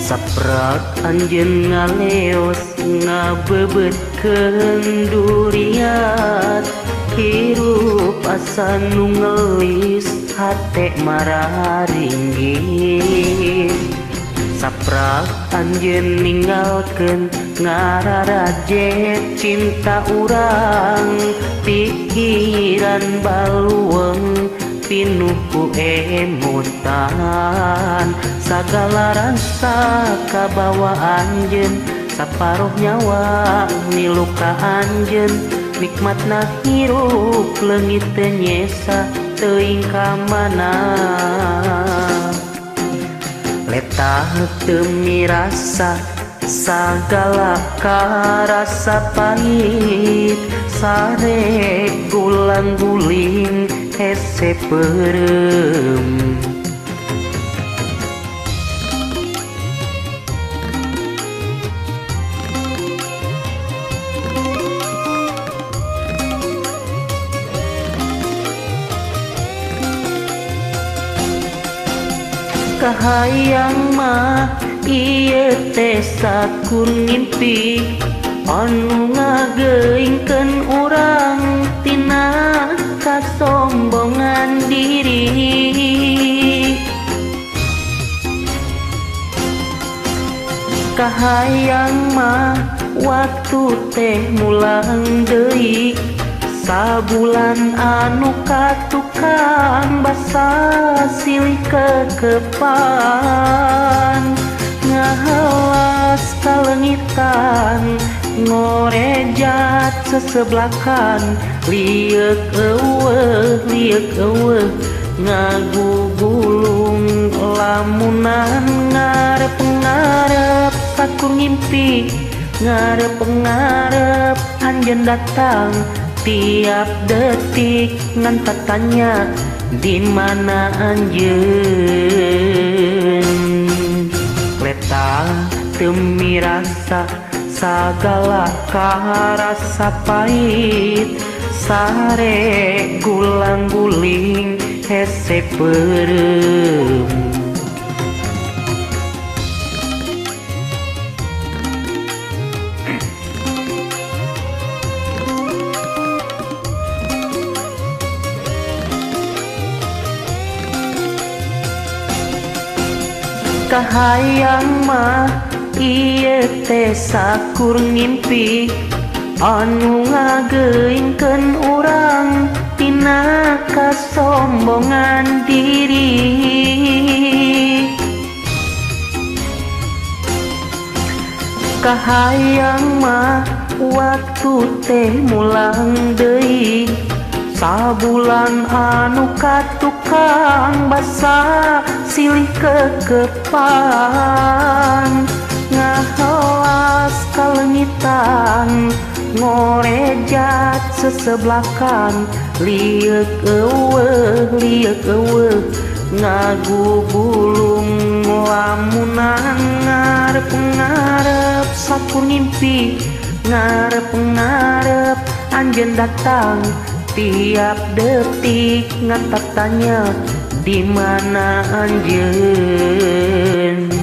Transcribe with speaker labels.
Speaker 1: Saprak anjeun ngaleos ngabebetkeun durian, hirup asa nu ngelis hate mararinggih. Saprak anjeun ninggalkeun ngararajet cinta urang, pikiran balueng pinuh ku emutan. Sagala rasa kabawa anjeun, saparoh nyawa miluka anjeun. Nikmatna hirup leungit teu nyesa teuing ka mana. Letah teu mirasa sagala karasa pahit, sare gulang-guling hese peureum. Kahayang mah ieu teh sakur ngimpi anu ngageuingkeun urang tina kasombongan diri. Kahayang mah waktu teh mulang deui, sabulan anu katukang basa silih kekepan. Ngahalas kalengitan ngorejat seseblakan, liek eueuh ngagugulung lamunan ngarep-ngarep sakur ngimpi. Ngarep-ngarep anjeun datang tiap detik ngan tanya di mana anjeun. Letah teu mirasa sagala karasa pahit, sare gulang-guling hese peureum. Kahayang mah ieu teh sakur ngimpi anu ngageuingkeun urang tina kasombongan diri. Kahayang mah waktu teh mulang deui, sabulan anu katukang basa silih kekepan. Ngahalas kalengitan ngorejat seseblakan, liek eueuh ngagugulung lamunan ngarep-ngarep sakur ngimpi. Ngarep-ngarep anjeun datang tiap detik ngan tanya di mana anjeun.